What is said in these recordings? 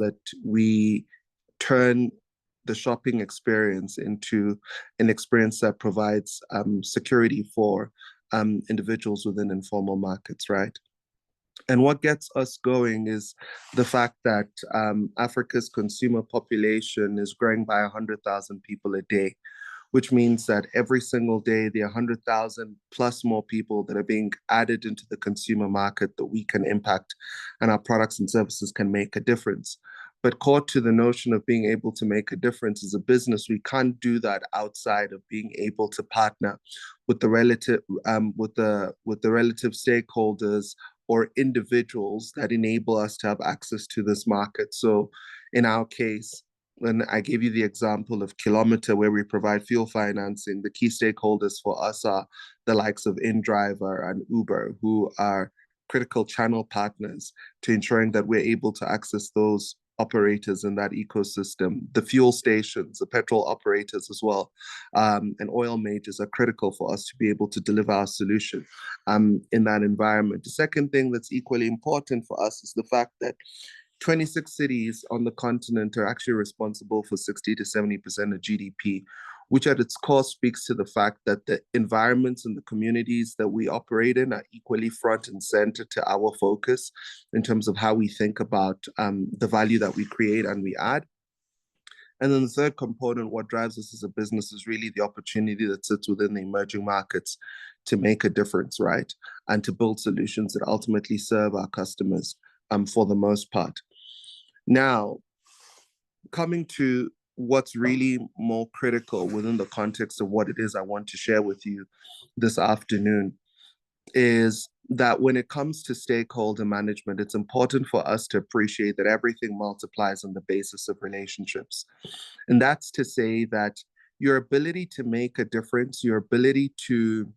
that we turn the shopping experience into an experience that provides security for individuals within informal markets, right? And what gets us going is the fact that Africa's consumer population is growing by 100,000 people a day, which means that every single day there are 100,000 plus more people that are being added into the consumer market that we can impact, and our products and services can make a difference. But core to the notion of being able to make a difference as a business, we can't do that outside of being able to partner with the relative stakeholders or individuals that enable us to have access to this market. So in our case, when I gave you the example of Kilometer, where we provide fuel financing, the key stakeholders for us are the likes of InDriver and Uber, who are critical channel partners to ensuring that we're able to access those operators in that ecosystem. The fuel stations, the petrol operators as well, and oil majors are critical for us to be able to deliver our solution in that environment. The second thing that's equally important for us is the fact that 26 cities on the continent are actually responsible for 60 to 70% of GDP, which at its core speaks to the fact that the environments and the communities that we operate in are equally front and center to our focus in terms of how we think about the value that we create and we add. And then the third component, what drives us as a business, is really the opportunity that sits within the emerging markets to make a difference, right? And to build solutions that ultimately serve our customers for the most part. Now, coming to what's really more critical within the context of what it is I want to share with you this afternoon is that when it comes to stakeholder management, it's important for us to appreciate that everything multiplies on the basis of relationships. And that's to say that your ability to make a difference, your ability to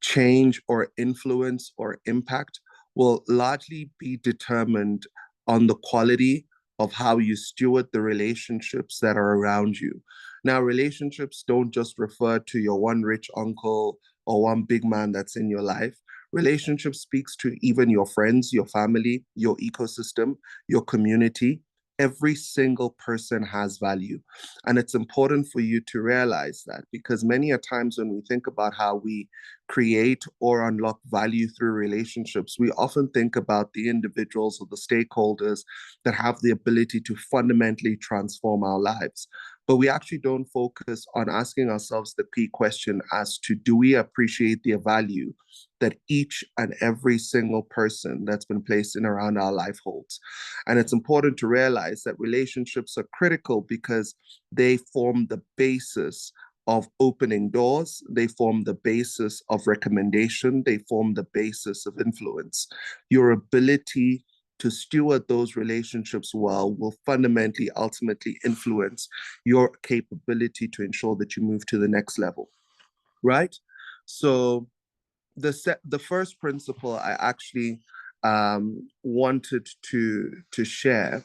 change or influence or impact will largely be determined on the quality of how you steward the relationships that are around you. Now, relationships don't just refer to your one rich uncle or one big man that's in your life. Relationship speaks to even your friends, your family, your ecosystem, your community. Every single person has value. And it's important for you to realize that, because many a times when we think about how we create or unlock value through relationships, we often think about the individuals or the stakeholders that have the ability to fundamentally transform our lives. But we actually don't focus on asking ourselves the key question as to, do we appreciate the value that each and every single person that's been placed in around our life holds? And it's important to realize that relationships are critical because they form the basis of opening doors, they form the basis of recommendation, they form the basis of influence. Your ability to steward those relationships well will fundamentally, ultimately influence your capability to ensure that you move to the next level, right? So the first principle I actually wanted to share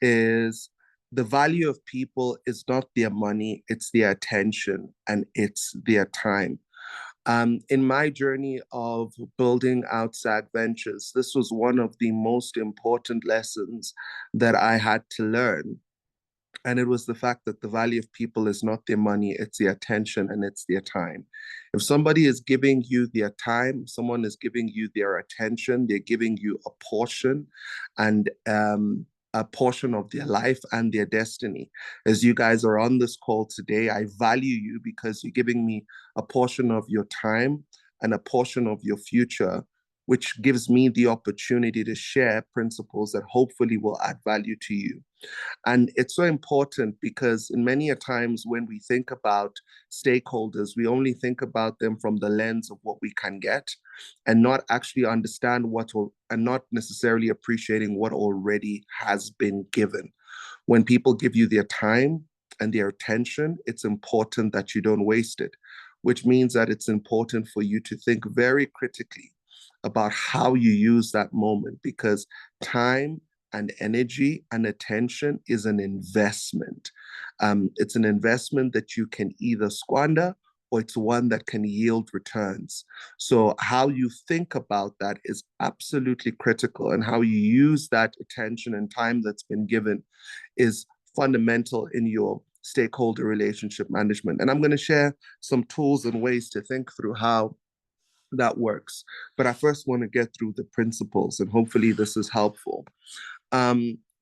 is the value of people is not their money, it's their attention and it's their time. In my journey of building out SAG Ventures, this was one of the most important lessons that I had to learn. And it was the fact that the value of people is not their money, it's their attention and it's their time. If somebody is giving you their time, someone is giving you their attention, they're giving you a portion of their life and their destiny. As you guys are on this call today, I value you because you're giving me a portion of your time and a portion of your future, which gives me the opportunity to share principles that hopefully will add value to you. And it's so important because in many a times when we think about stakeholders, we only think about them from the lens of what we can get and not actually understand and not necessarily appreciating what already has been given. When people give you their time and their attention, it's important that you don't waste it, which means that it's important for you to think very critically about how you use that moment, because time and energy and attention is an investment. It's an investment that you can either squander or it's one that can yield returns. So how you think about that is absolutely critical, and how you use that attention and time that's been given is fundamental in your stakeholder relationship management. And I'm going to share some tools and ways to think through how that works. But I first want to get through the principles, and hopefully this is helpful.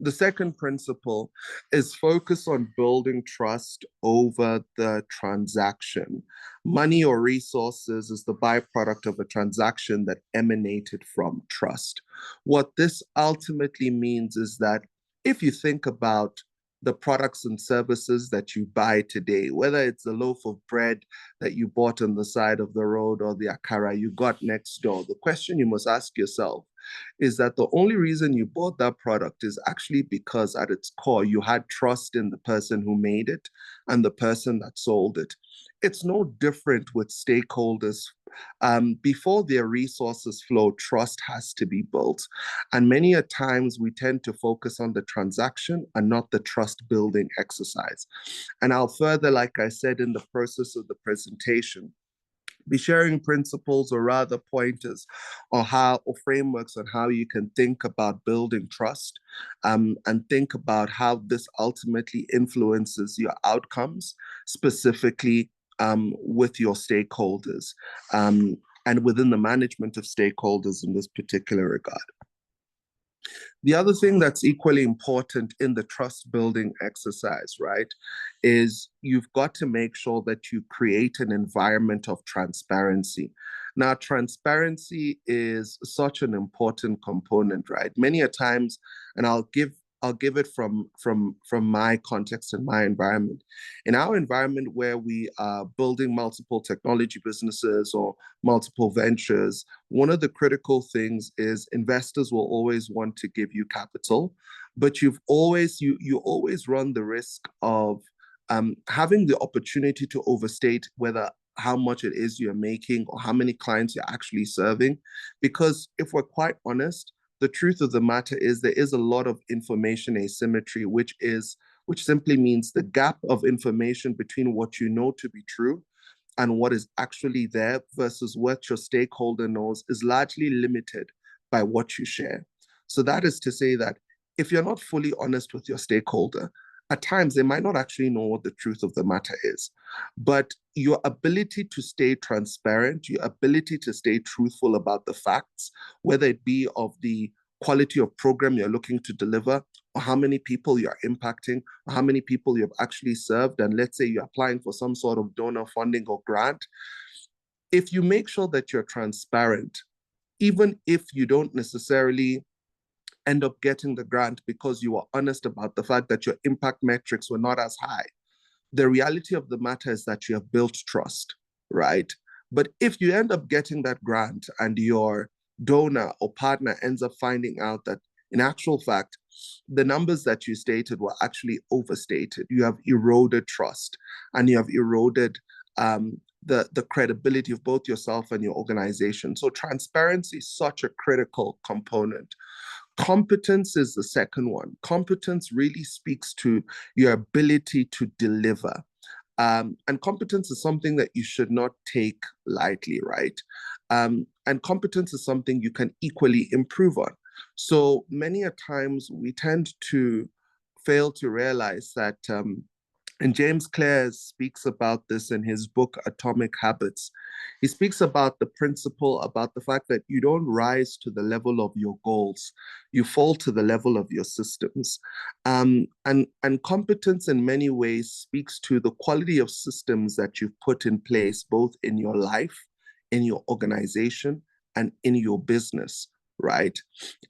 The second principle is focus on building trust over the transaction. Money or resources is the byproduct of a transaction that emanated from trust. What this ultimately means is that if you think about the products and services that you buy today, whether it's a loaf of bread that you bought on the side of the road or the akara you got next door, the question you must ask yourself is that the only reason you bought that product is actually because at its core, you had trust in the person who made it and the person that sold it. It's no different with stakeholders. Before their resources flow, trust has to be built. And many a times we tend to focus on the transaction and not the trust building exercise. And I'll further, like I said in the process of the presentation, be sharing principles or rather pointers or how or frameworks on how you can think about building trust, and think about how this ultimately influences your outcomes, specifically with your stakeholders, and within the management of stakeholders in this particular regard. The other thing that's equally important in the trust building exercise, right, is you've got to make sure that you create an environment of transparency. Now, transparency is such an important component, right? Many a times, and I'll give it from my context and my environment. In our environment where we are building multiple technology businesses or multiple ventures, one of the critical things is investors will always want to give you capital, but you always run the risk of having the opportunity to overstate whether how much it is you're making or how many clients you're actually serving. Because if we're quite honest, the truth of the matter is there is a lot of information asymmetry, which simply means the gap of information between what you know to be true and what is actually there versus what your stakeholder knows is largely limited by what you share. So that is to say that if you're not fully honest with your stakeholder, at times they might not actually know what the truth of the matter is. But your ability to stay transparent, your ability to stay truthful about the facts, whether it be of the quality of program you're looking to deliver, or how many people you're impacting, or how many people you've actually served, and let's say you're applying for some sort of donor funding or grant, if you make sure that you're transparent, even if you don't necessarily end up getting the grant because you were honest about the fact that your impact metrics were not as high, the reality of the matter is that you have built trust, right? But if you end up getting that grant and your donor or partner ends up finding out that in actual fact, the numbers that you stated were actually overstated, you have eroded trust and you have eroded the credibility of both yourself and your organization. So transparency is such a critical component. Competence is the second one. Competence really speaks to your ability to deliver. And competence is something that you should not take lightly, right? And competence is something you can equally improve on. So many a times we tend to fail to realize that and James Clear speaks about this in his book, Atomic Habits. He speaks about the principle, about the fact that you don't rise to the level of your goals, you fall to the level of your systems. And competence in many ways speaks to the quality of systems that you've put in place, both in your life, in your organization, and in your business, right?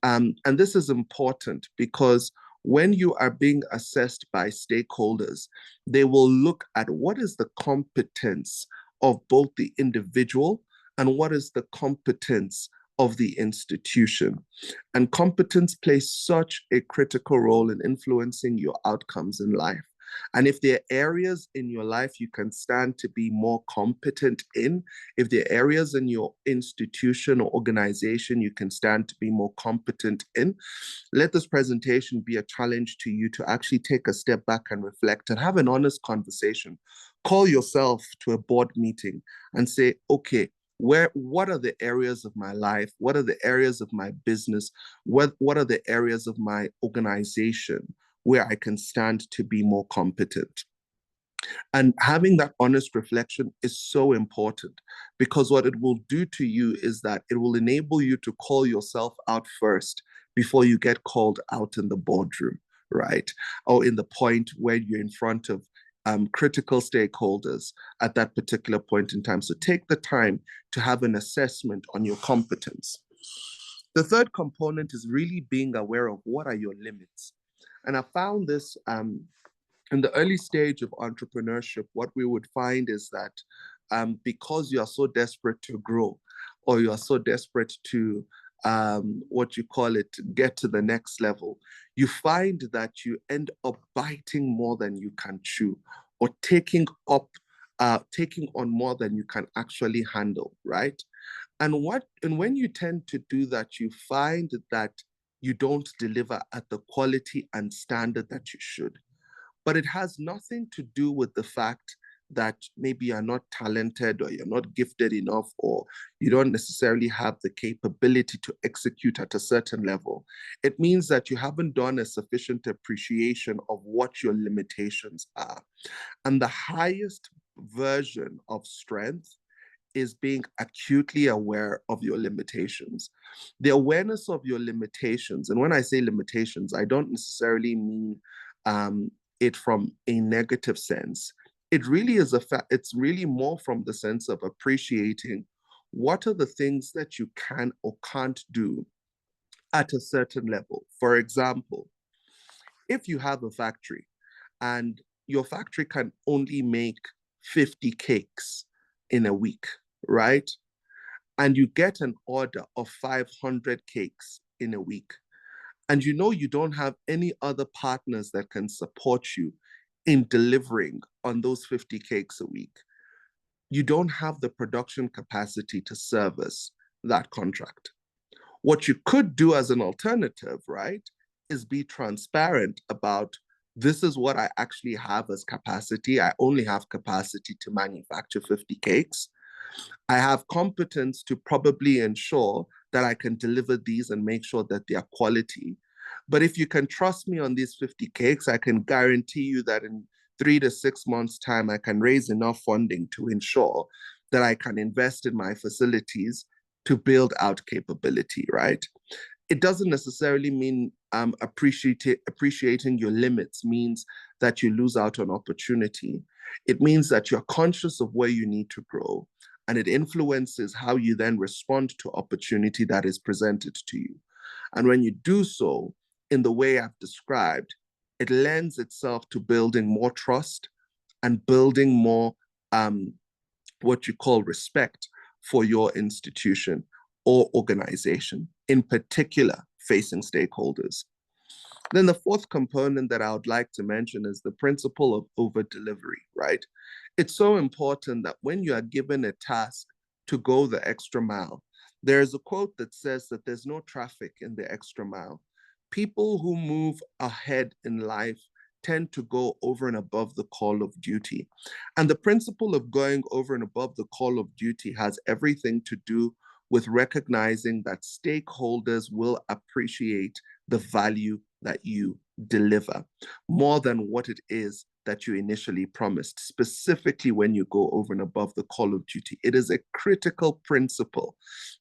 And this is important because when you are being assessed by stakeholders, they will look at what is the competence of both the individual and what is the competence of the institution. And competence plays such a critical role in influencing your outcomes in life. And if there are areas in your life you can stand to be more competent in, if there are areas in your institution or organization you can stand to be more competent in, let this presentation be a challenge to you to actually take a step back and reflect and have an honest conversation. Call yourself to a board meeting and say, okay, what are the areas of my life? What are the areas of my business? What are the areas of my organization where I can stand to be more competent? And having that honest reflection is so important, because what it will do to you is that it will enable you to call yourself out first before you get called out in the boardroom, right? Or in the point where you're in front of critical stakeholders at that particular point in time. So take the time to have an assessment on your competence. The third component is really being aware of what are your limits. And I found this in the early stage of entrepreneurship. What we would find is that because you are so desperate to grow, or you are so desperate to what you call it, get to the next level, you find that you end up biting more than you can chew, or taking on more than you can actually handle, right? And when you tend to do that, you find that you don't deliver at the quality and standard that you should. But it has nothing to do with the fact that maybe you're not talented, or you're not gifted enough, or you don't necessarily have the capability to execute at a certain level. It means that you haven't done a sufficient appreciation of what your limitations are. And the highest version of strength is being acutely aware of your limitations. The awareness of your limitations, and when I say limitations, I don't necessarily mean it from a negative sense. It really is it's really more from the sense of appreciating what are the things that you can or can't do at a certain level. For example, if you have a factory and your factory can only make 50 cakes in a week, right? And you get an order of 500 cakes in a week, and you know you don't have any other partners that can support you in delivering on those 50 cakes a week, you don't have the production capacity to service that contract. What you could do as an alternative, right, is be transparent about, this is what I actually have as capacity. I only have capacity to manufacture 50 cakes. I have competence to probably ensure that I can deliver these and make sure that they are quality. But if you can trust me on these 50 cakes, I can guarantee you that in 3 to 6 months' time, I can raise enough funding to ensure that I can invest in my facilities to build out capability, right? It doesn't necessarily mean appreciating your limits means that you lose out on opportunity. It means that you're conscious of where you need to grow, and it influences how you then respond to opportunity that is presented to you. And when you do so in the way I've described, it lends itself to building more trust and building more what you call respect for your institution or organization, in particular facing stakeholders. Then the fourth component that I would like to mention is the principle of over delivery, right? It's so important that when you are given a task to go the extra mile, there's a quote that says that there's no traffic in the extra mile. People who move ahead in life tend to go over and above the call of duty. And the principle of going over and above the call of duty has everything to do with recognizing that stakeholders will appreciate the value that you deliver more than what it is that you initially promised, specifically when you go over and above the call of duty. It is a critical principle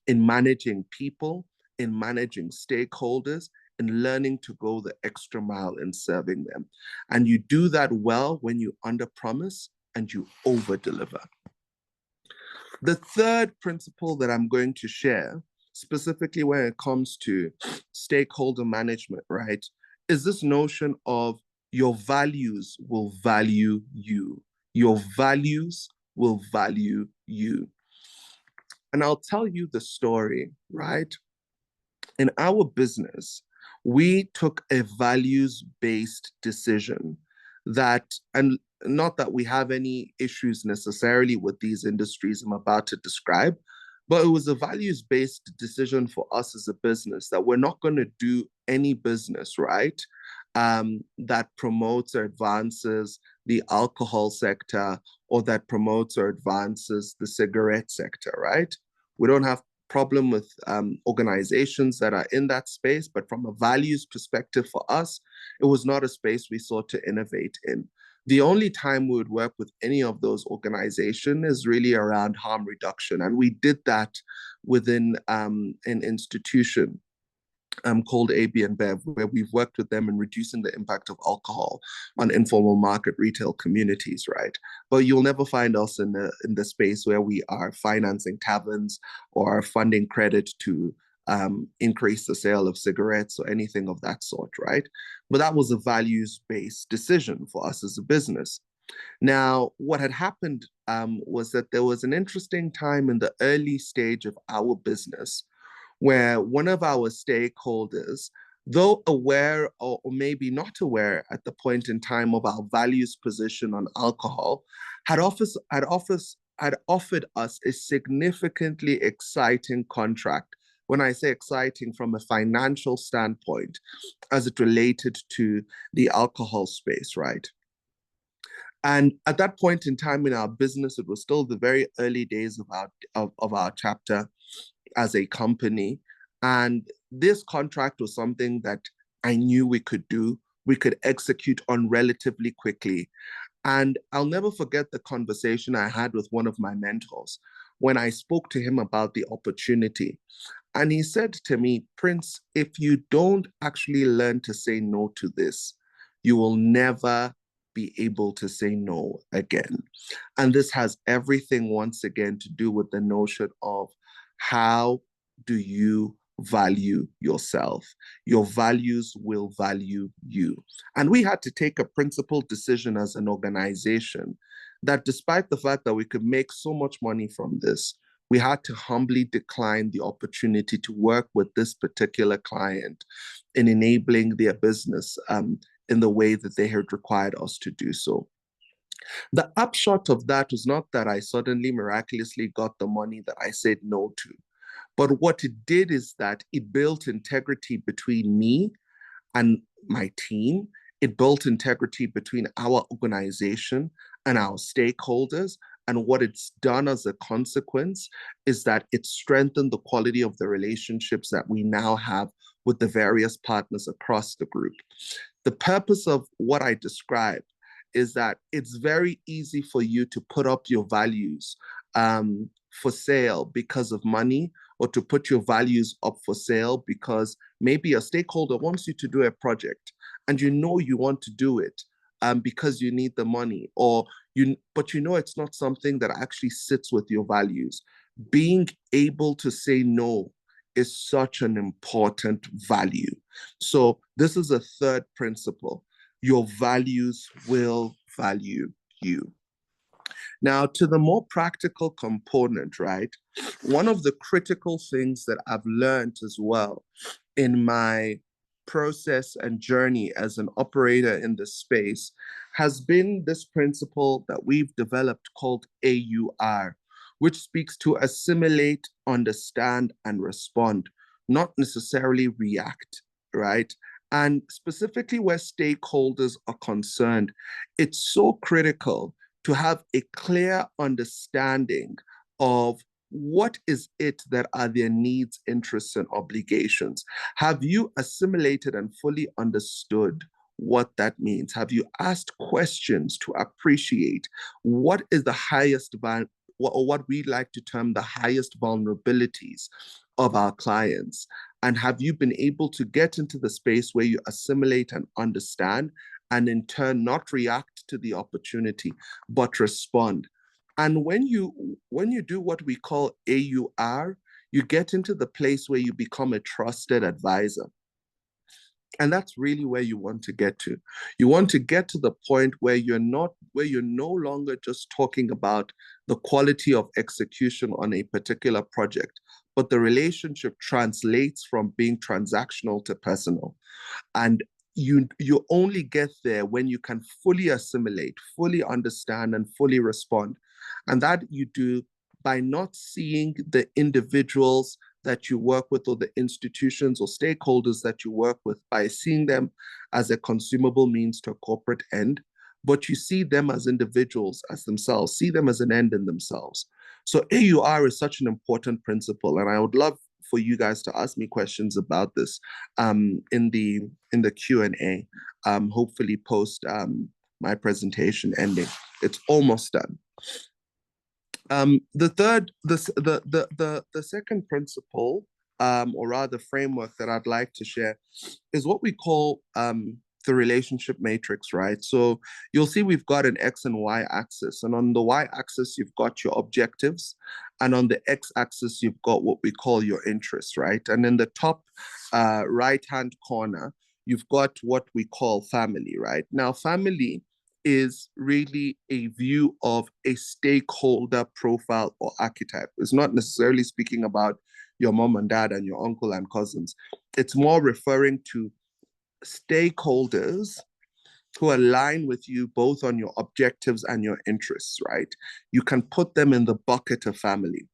in managing people, in managing stakeholders, in learning to go the extra mile in serving them. And you do that well when you under-promise and you over-deliver. The third principle that I'm going to share, specifically when it comes to stakeholder management, right, is this notion of your values will value you. Your values will value you. And I'll tell you the story, right? In our business, we took a values-based decision that, and not that we have any issues necessarily with these industries I'm about to describe, but it was a values-based decision for us as a business that we're not going to do any business, right? That promotes or advances the alcohol sector, or that promotes or advances the cigarette sector, right? We don't have problem with organizations that are in that space, but from a values perspective for us, it was not a space we sought to innovate in. The only time we would work with any of those organizations is really around harm reduction. And we did that within an institution called AB and Bev, where we've worked with them in reducing the impact of alcohol on informal market retail communities, right? But you'll never find us in the space where we are financing taverns or funding credit to increase the sale of cigarettes or anything of that sort, right? But that was a values-based decision for us as a business. Now, what had happened was that there was an interesting time in the early stage of our business where one of our stakeholders, though aware or maybe not aware at the point in time of our values position on alcohol, had offered us a significantly exciting contract. When I say exciting from a financial standpoint, as it related to the alcohol space, right? And at that point in time in our business, it was still the very early days of our chapter as a company. And this contract was something that I knew we could do, we could execute on relatively quickly. And I'll never forget the conversation I had with one of my mentors when I spoke to him about the opportunity. And he said to me, Prince, if you don't actually learn to say no to this, you will never be able to say no again. And this has everything, once again, to do with the notion of how do you value yourself? Your values will value you. And we had to take a principled decision as an organization that, despite the fact that we could make so much money from this, we had to humbly decline the opportunity to work with this particular client in enabling their business in the way that they had required us to do so. The upshot of that was not that I suddenly miraculously got the money that I said no to. But what it did is that it built integrity between me and my team. It built integrity between our organization and our stakeholders. And what it's done as a consequence is that it strengthened the quality of the relationships that we now have with the various partners across the group. The purpose of what I described is that it's very easy for you to put up your values for sale because of money, or to put your values up for sale because maybe a stakeholder wants you to do a project and you know you want to do it because you need the money, but you know it's not something that actually sits with your values. Being able to say no is such an important value. So this is a third principle. Your values will value you. Now, to the more practical component, right? One of the critical things that I've learned as well in my process and journey as an operator in this space has been this principle that we've developed called AUR, which speaks to assimilate, understand, and respond, not necessarily react, right? And specifically where stakeholders are concerned, it's so critical to have a clear understanding of what is it that are their needs, interests, and obligations. Have you assimilated and fully understood what that means? Have you asked questions to appreciate what is the highest value, or what we like to term the highest vulnerabilities of our clients? And have you been able to get into the space where you assimilate and understand, and in turn not react to the opportunity, but respond? And when you do what we call AUR, you get into the place where you become a trusted advisor. And that's really where you want to get to. You want to get to the point where you're no longer just talking about the quality of execution on a particular project, but the relationship translates from being transactional to personal. And you only get there when you can fully assimilate, fully understand, and fully respond. And that you do by not seeing the individuals that you work with or the institutions or stakeholders that you work with, by seeing them as a consumable means to a corporate end, but you see them as individuals, as themselves, see them as an end in themselves. So AUR is such an important principle, and I would love for you guys to ask me questions about this in the Q&A, hopefully post my presentation ending. It's almost done. The second principle, or rather framework that I'd like to share, is what we call the relationship matrix, right? So you'll see we've got an X and Y axis, and on the Y axis, you've got your objectives, and on the X axis, you've got what we call your interests, right? And in the top right-hand corner, you've got what we call family, right? Now, family is really a view of a stakeholder profile or archetype. It's not necessarily speaking about your mom and dad and your uncle and cousins. It's more referring to stakeholders who align with you both on your objectives and your interests, right? You can put them in the bucket of family.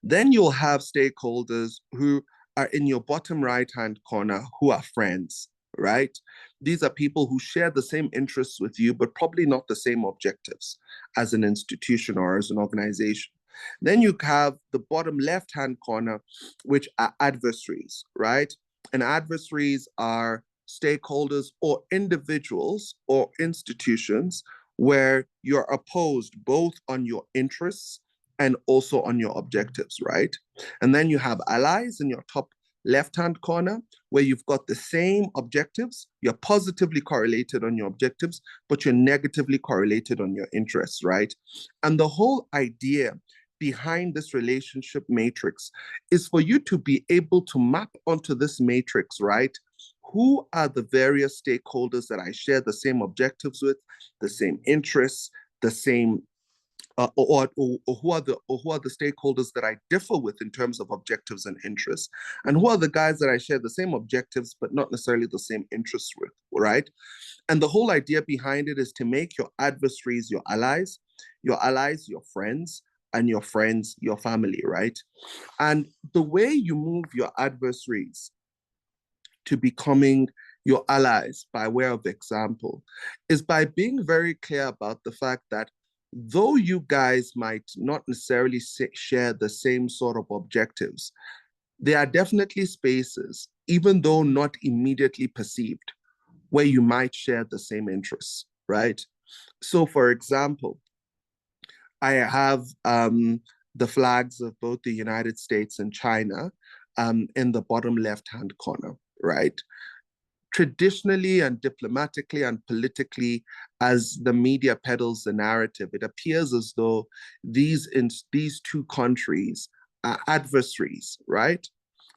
Then you'll have stakeholders who are in your bottom right-hand corner who are friends, right? These are people who share the same interests with you, but probably not the same objectives as an institution or as an organization. Then you have the bottom left-hand corner, which are adversaries, right? And adversaries are stakeholders or individuals or institutions where you're opposed both on your interests and also on your objectives, right? And then you have allies in your top left-hand corner, where you've got the same objectives, you're positively correlated on your objectives, but you're negatively correlated on your interests, right? And the whole idea behind this relationship matrix is for you to be able to map onto this matrix, right? Who are the various stakeholders that I share the same objectives with, the same interests, the same or who are the stakeholders that I differ with in terms of objectives and interests, and who are the guys that I share the same objectives but not necessarily the same interests with, right? And the whole idea behind it is to make your adversaries your allies your friends, and your friends your family, right? And the way you move your adversaries to becoming your allies, by way of example, is by being very clear about the fact that though you guys might not necessarily share the same sort of objectives, there are definitely spaces, even though not immediately perceived, where you might share the same interests, right? So, for example, I have the flags of both the United States and China in the bottom left-hand corner, right? Traditionally and diplomatically and politically, as the media peddles the narrative, it appears as though these two countries are adversaries, right?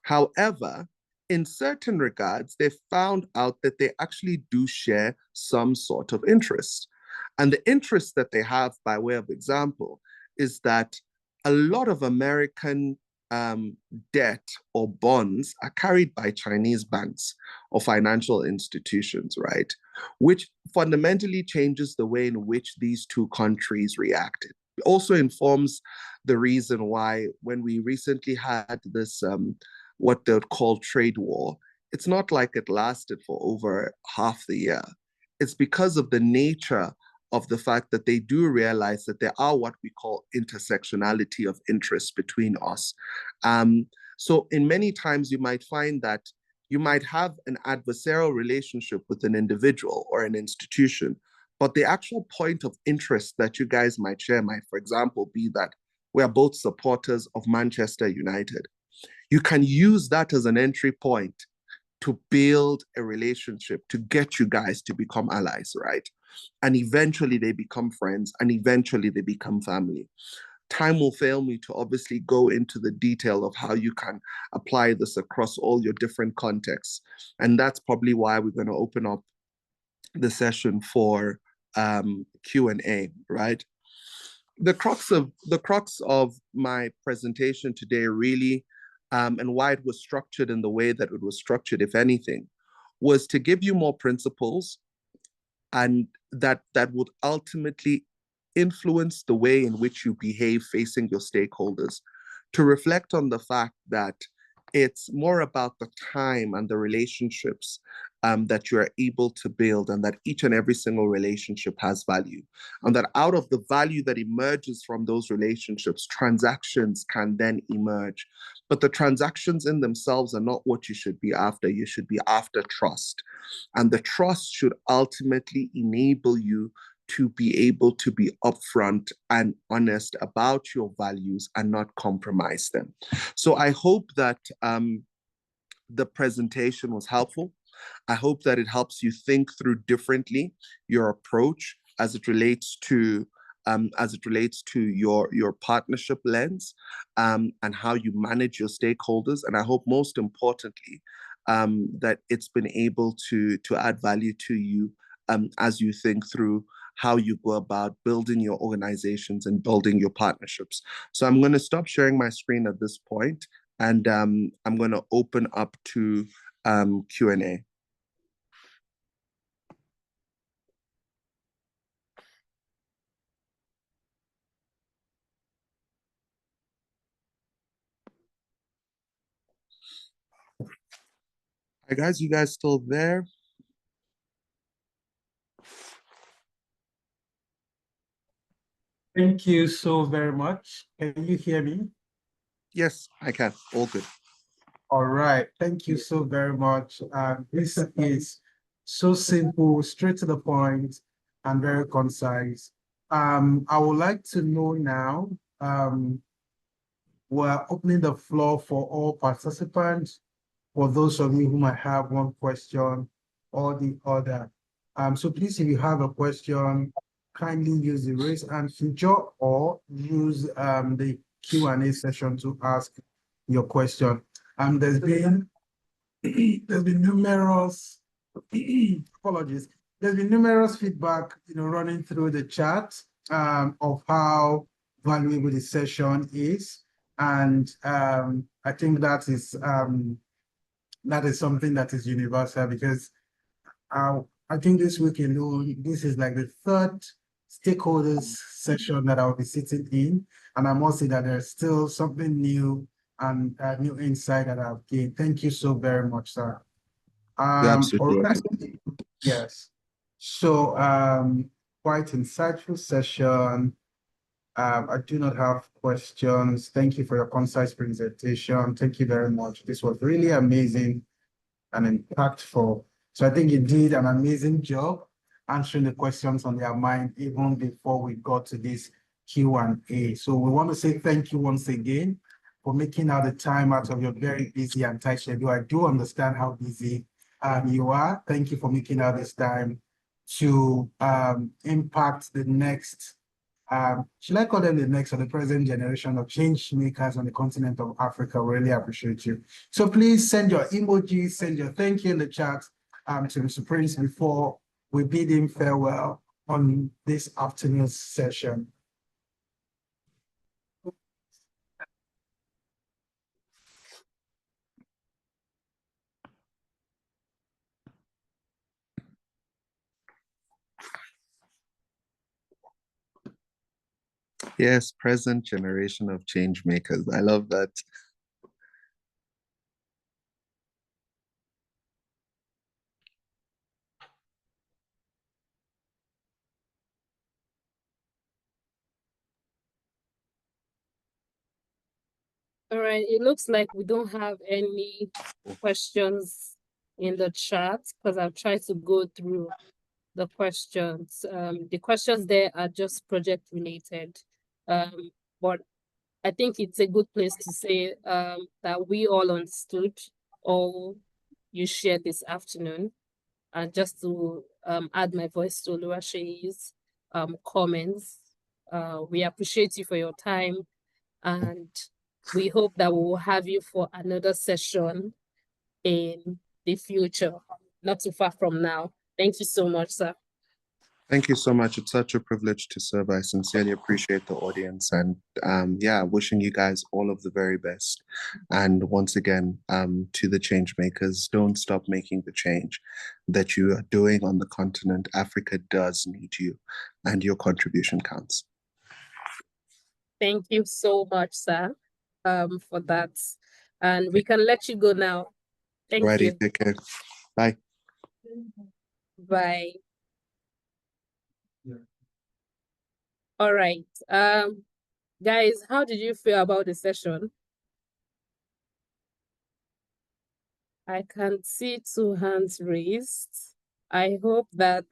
However, in certain regards, they found out that they actually do share some sort of interest. And the interest that they have, by way of example, is that a lot of American debt or bonds are carried by Chinese banks or financial institutions, right? Which fundamentally changes the way in which these two countries reacted. It also informs the reason why, when we recently had this, what they would call trade war, it's not like it lasted for over half the year. It's because of the nature of the fact that they do realize that there are what we call intersectionality of interest between us. So in many times you might find that you might have an adversarial relationship with an individual or an institution, but the actual point of interest that you guys might share might, for example, be that we are both supporters of Manchester United. You can use that as an entry point to build a relationship, to get you guys to become allies, right? And eventually they become friends, and eventually they become family. Time will fail me to obviously go into the detail of how you can apply this across all your different contexts. And that's probably why we're going to open up the session for Q&A, right? The crux of my presentation today really, and why it was structured in the way that it was structured, if anything, was to give you more principles, and that would ultimately influence the way in which you behave facing your stakeholders, to reflect on the fact that it's more about the time and the relationships that you are able to build, and that each and every single relationship has value. And that out of the value that emerges from those relationships, transactions can then emerge. But the transactions in themselves are not what you should be after. You should be after trust. And the trust should ultimately enable you to be able to be upfront and honest about your values and not compromise them. So I hope that the presentation was helpful. I hope that it helps you think through differently your approach as it relates to your partnership lens, and how you manage your stakeholders. And I hope most importantly that it's been able to add value to you as you think through how you go about building your organizations and building your partnerships. So I'm going to stop sharing my screen at this point, and I'm going to open up to Q&A. Hi guys, you guys still there? Thank you so very much. Can you hear me? Yes, I can. All good. All right. Thank you so very much. This is so simple, straight to the point, and very concise. I would like to know now, we're opening the floor for all participants. For those of you who might have one question or the other. So please, if you have a question, kindly use the raise hand feature or use the Q&A session to ask your question. There's been numerous apologies. There's been numerous feedback, running through the chat of how valuable the session is, and I think that is something that is universal, because I think this week alone, this is like the third stakeholders session that I'll be sitting in, and I must say that there's still something new and new insight that I've gained. Thank you so very much, sir. You're absolutely All right. welcome. Yes. So quite insightful session. I do not have questions. Thank you for your concise presentation. Thank you very much. This was really amazing and impactful. So I think you did an amazing job answering the questions on their mind even before we got to this Q&A. So we want to say thank you once again for making out the time out of your very busy and tight schedule. I do understand how busy you are. Thank you for making out this time to impact the next, should I call them the next or the present generation of change makers on the continent of Africa? We really appreciate you. So please send your emojis, send your thank you in the chat to Mr. Prince before we bid him farewell on this afternoon's session. Yes, present generation of change makers. I love that. All right, it looks like we don't have any questions in the chat, because I've tried to go through the questions. The questions there are just project related. But I think it's a good place to say that we all understood all you shared this afternoon. And just to add my voice to Oluwaseyi's comments, we appreciate you for your time, and we hope that we will have you for another session in the future, not too far from now. Thank you so much, sir. Thank you so much. It's such a privilege to serve. I sincerely appreciate the audience, and yeah, wishing you guys all of the very best. And once again, to the change makers, don't stop making the change that you are doing on the continent. Africa does need you, and your contribution counts. Thank you so much, sir, for that. And we can let you go now. Thank Alrighty, you. take care. Bye. Bye. Yeah. All right. Guys, how did you feel about the session? I can see 2 hands raised. I hope that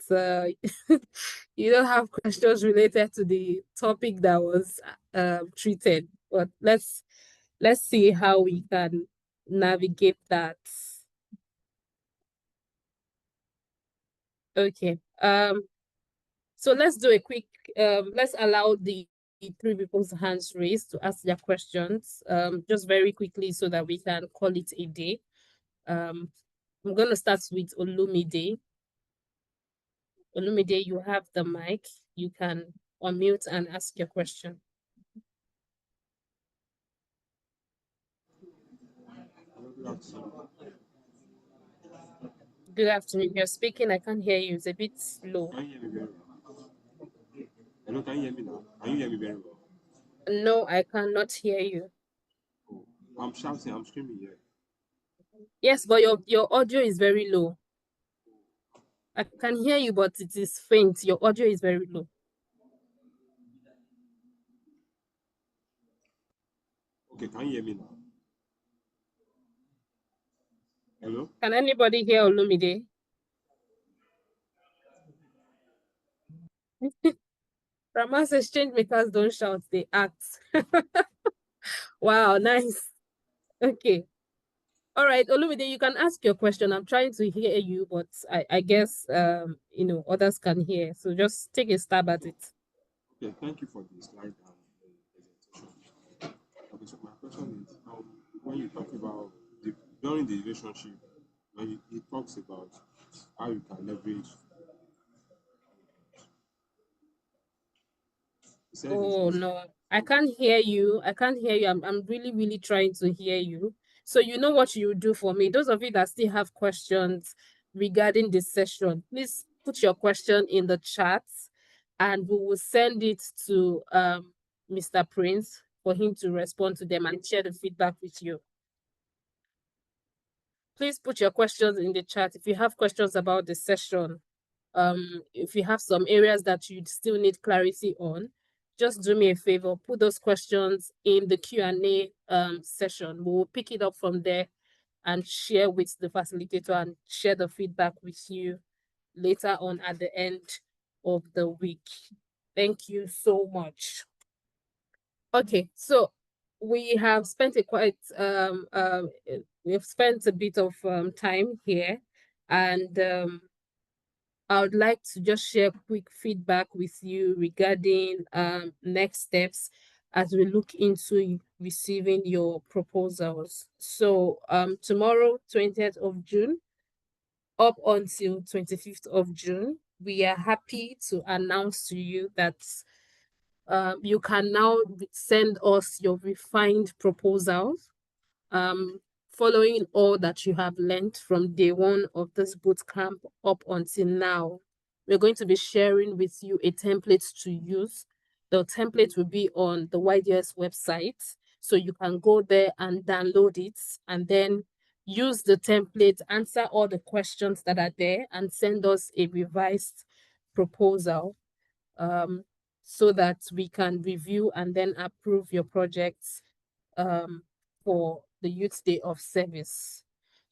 you don't have questions related to the topic that was treated, but let's see how we can navigate that. Okay. So let's do a quick let's allow the 3 people's hands raised to ask their questions just very quickly so that we can call it a day. I'm gonna start with Olumide. Olumide, you have the mic. You can unmute and ask your question. Good afternoon. You're speaking. I can't hear you. It's a bit low. Can you hear me very well? Hello, can you hear me now? Can you hear me very well? No, I cannot hear you. Oh, I'm shouting, I'm screaming here. Yes, but your audio is very low. I can hear you, but it is faint. Your audio is very low. Okay, can you hear me now? Hello? Can anybody hear Olumide? Rama says change makers don't shout, they act. Wow, nice. Okay. All right, Olumide, you can ask your question. I'm trying to hear you, but I guess you know, others can hear. So just take a stab at it. Okay, thank you for the slide and the presentation. Okay, so my question is, when you talk about during the relationship, when it talks about how you can leverage, he said Oh is no, I can't hear you. I can't hear you. I'm really, really trying to hear you. So you know what you do for me. Those of you that still have questions regarding this session, please put your question in the chat and we will send it to Mr. Prince for him to respond to them and share the feedback with you. Please put your questions in the chat if you have questions about the session. If you have some areas that you still need clarity on, just do me a favor, put those questions in the Q&A session. We will pick it up from there and share with the facilitator and share the feedback with you later on at the end of the week. Thank you so much. Okay, so we have spent we've spent a bit of time here, and I would like to just share quick feedback with you regarding next steps as we look into receiving your proposals. So tomorrow, 20th of June, up until 25th of June, we are happy to announce to you that you can now send us your refined proposals following all that you have learned from day 1 of this bootcamp up until now. We're going to be sharing with you a template to use. The template will be on the YDoS website, so you can go there and download it and then use the template, answer all the questions that are there, and send us a revised proposal so that we can review and then approve your projects for the Youth Day of Service.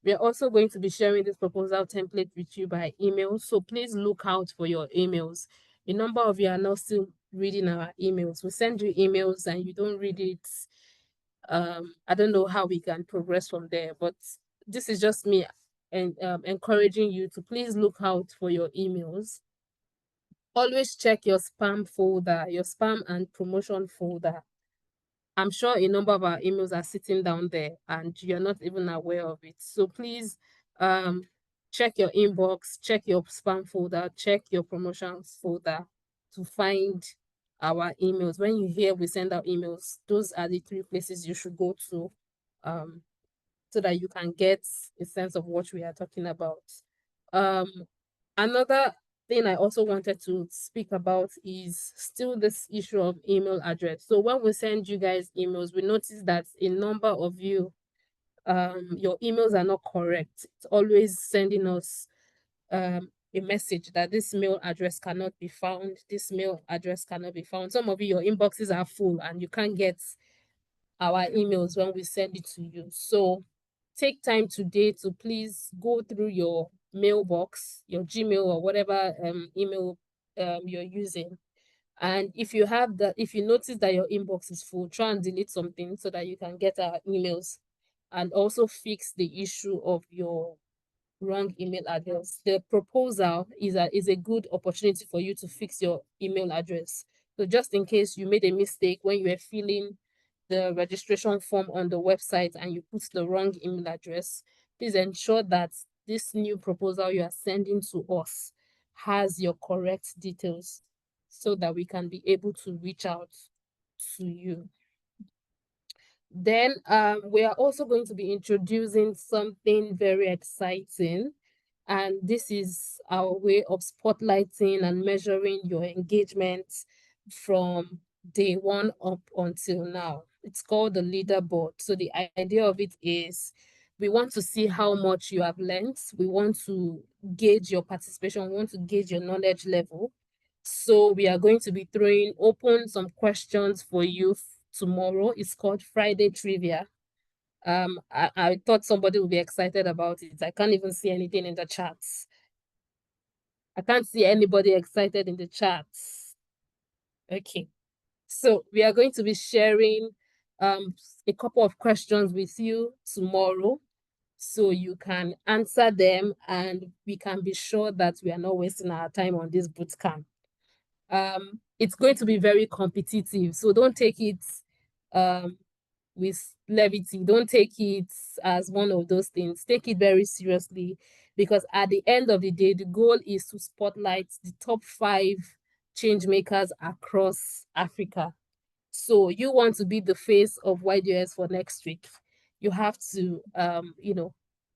We are also going to be sharing this proposal template with you by email, so please look out for your emails. A number of you are now still reading our emails. We send you emails and you don't read it. I don't know how we can progress from there, but this is just me and encouraging you to please look out for your emails. Always check your spam folder, your spam and promotion folder. I'm sure a number of our emails are sitting down there and you're not even aware of it. So please check your inbox, check your spam folder, check your promotions folder to find our emails. When you hear we send out emails, those are the 3 places you should go to, so that you can get a sense of what we are talking about. Another thing I also wanted to speak about is still this issue of email address. So when we send you guys emails, we notice that a number of you, your emails are not correct. It's always sending us a message that this mail address cannot be found. This mail address cannot be found. Some of you, your inboxes are full and you can't get our emails when we send it to you. So take time today to please go through your mailbox, your Gmail or whatever email you're using. And if you notice that your inbox is full, try and delete something so that you can get our emails, and also fix the issue of your wrong email address. The proposal is a good opportunity for you to fix your email address. So just in case you made a mistake when you were filling the registration form on the website and you put the wrong email address, please ensure that this new proposal you are sending to us has your correct details so that we can be able to reach out to you. Then we are also going to be introducing something very exciting, and this is our way of spotlighting and measuring your engagement from day 1 up until now. It's called the leaderboard. So the idea of it is we want to see how much you have learned. We want to gauge your participation. We want to gauge your knowledge level. So we are going to be throwing open some questions for you tomorrow. It's called Friday Trivia. I thought somebody would be excited about it. I can't even see anything in the chats. I can't see anybody excited in the chats. Okay. So we are going to be sharing a couple of questions with you tomorrow, so you can answer them and we can be sure that we are not wasting our time on this bootcamp. It's going to be very competitive, so don't take it with levity. Don't take it as one of those things. Take it very seriously, because at the end of the day, the goal is to spotlight the top 5 change makers across Africa. So you want to be the face of YDoS for next week. You have to,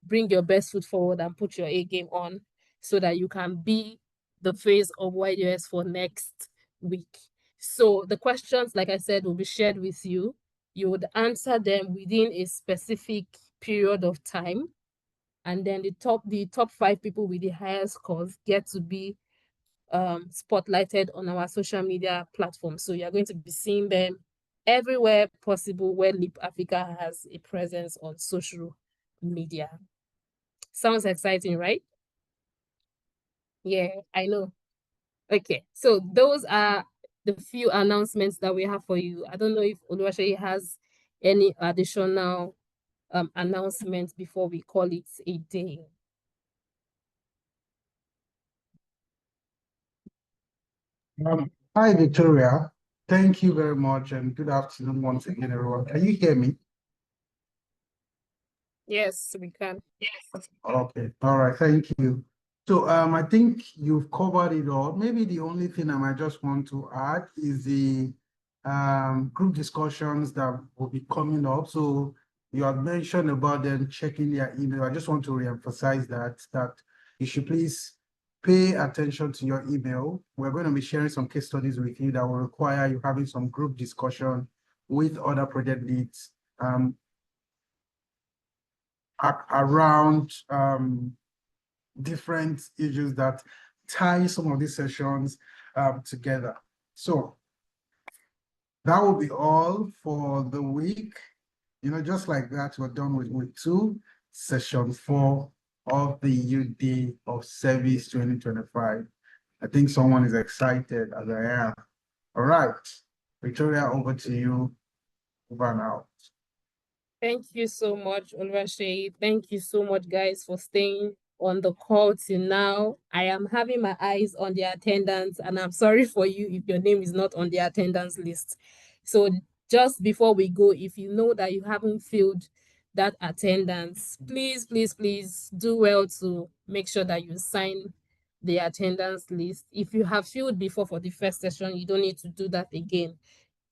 bring your best foot forward and put your A game on so that you can be the face of YDoS for next week. So the questions, like I said, will be shared with you. You would answer them within a specific period of time. And then the top 5 people with the highest scores get to be spotlighted on our social media platforms. So you're going to be seeing them everywhere possible where Leap Africa has a presence on social media. Sounds exciting, right? Yeah, I know. Okay, so those are the few announcements that we have for you. I don't know if Oluwaseyi has any additional announcements before we call it a day. Hi, Victoria. Thank you very much, and good afternoon once again, everyone. Can you hear me? Yes, we can. Okay, all right, thank you. So I think you've covered it all. Maybe the only thing I might just want to add is the group discussions that will be coming up. So you have mentioned about them checking their email. I just want to reemphasize that you should please pay attention to your email. We're going to be sharing some case studies with you that will require you having some group discussion with other project leads around different issues that tie some of these sessions together. So that will be all for the week. Just like that, we're done with week 2, session 4 of the UD of Service 2025. I think someone is excited as I am. All right, Victoria, over to you. Over and out. Thank you so much, Oluwaseyi. Thank you so much, guys, for staying on the call till now. I am having my eyes on the attendance, and I'm sorry for you if your name is not on the attendance list. So just before we go, if you know that you haven't filled that attendance, please, please, please do well to make sure that you sign the attendance list. If you have filled before for the first session, you don't need to do that again.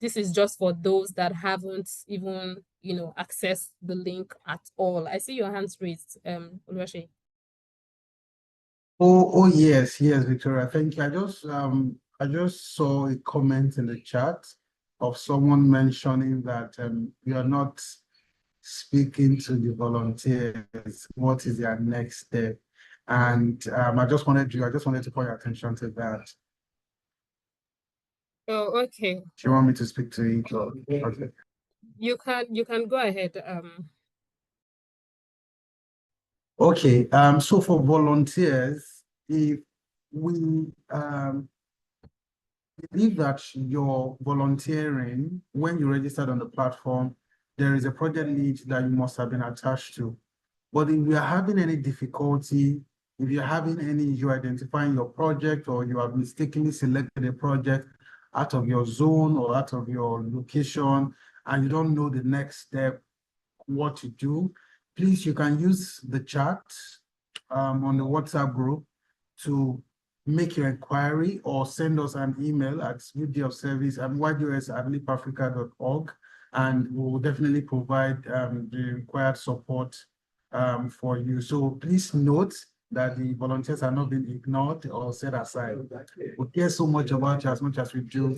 This is just for those that haven't even, accessed the link at all. I see your hands raised, Oluwaseyi. Oh yes, Victoria. Thank you. I just saw a comment in the chat of someone mentioning that you are not speaking to the volunteers. What is their next step? And I just wanted to call your attention to that. Oh, okay. Do you want me to speak to it? Okay. You can go ahead. Okay. So for volunteers, if we believe that you're volunteering when you registered on the platform, there is a project lead that you must have been attached to. But if you are having any difficulty, if you're having any issue identifying your project, or you have mistakenly selected a project out of your zone or out of your location, and you don't know the next step, what to do, please, you can use the chat on the WhatsApp group to make your inquiry, or send us an email at YDoS@leapafrica.org, and we will definitely provide the required support for you. So please note that the volunteers are not being ignored or set aside. We care so much about you as much as we do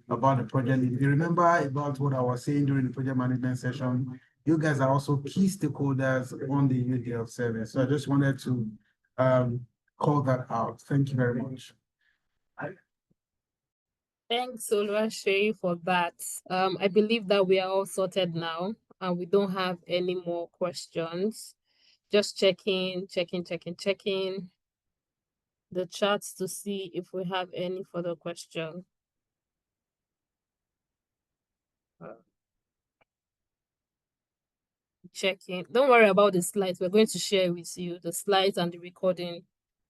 about the project. If you remember about what I was saying during the project management session, you guys are also key stakeholders on the UDL service. So I just wanted to call that out. Thank you very much. Thanks, Oluwaseyi, for that. I believe that we are all sorted now, and we don't have any more questions. Just checking the charts to see if we have any further question. Checking. Don't worry about the slides. We're going to share with you the slides and the recording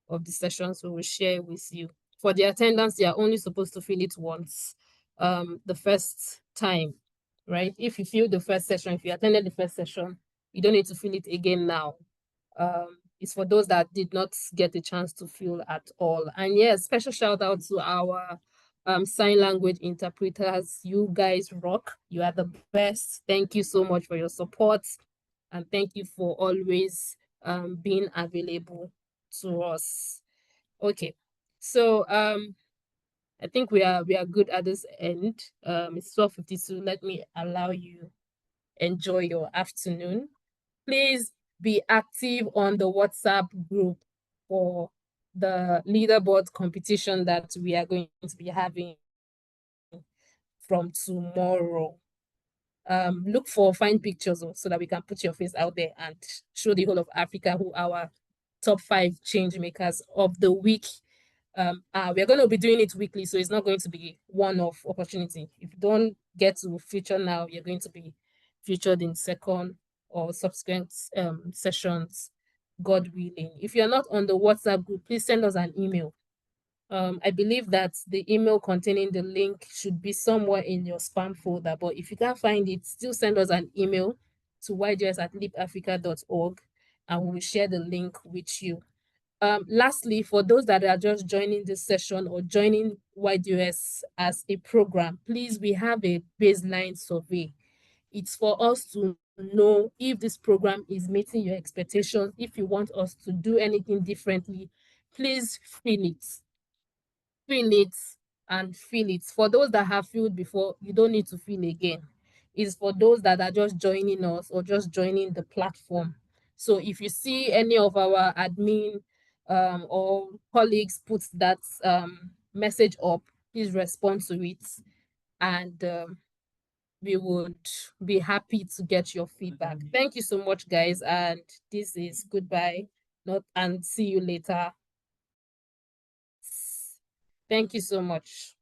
of the sessions. We will share with you. For the attendance, you are only supposed to fill it once, the first time, right? If you fill the first session, if you attended the first session, you don't need to fill it again now. It's for those that did not get a chance to fill at all. And yes, special shout out to our sign language interpreters. You guys rock. You are the best. Thank you so much for your support, and thank you for always being available to us. Okay, so I think we are good at this end. It's 12:52. Let me allow you enjoy your afternoon. Please be active on the WhatsApp group for the leaderboard competition that we are going to be having from tomorrow. Look for fine pictures so that we can put your face out there and show the whole of Africa who our top 5 change makers of the week we're going to be doing it weekly, so it's not going to be one-off opportunity. If you don't get to feature now, you're going to be featured in second or subsequent sessions, God willing. If you're not on the WhatsApp group, please send us an email. I believe that the email containing the link should be somewhere in your spam folder, but if you can't find it, still send us an email to YDoS@leapafrica.org, and we will share the link with you. Lastly, for those that are just joining this session or joining YDoS as a program, please, we have a baseline survey. It's for us to know if this program is meeting your expectations. If you want us to do anything differently, please fill it and fill it. For those that have filled before, you don't need to fill again. It's for those that are just joining us or just joining the platform. So if you see any of our admin or colleagues put that message up, please respond to it, and we would be happy to get your feedback. Thank you so much, guys, and this is goodbye, and see you later. Thank you so much.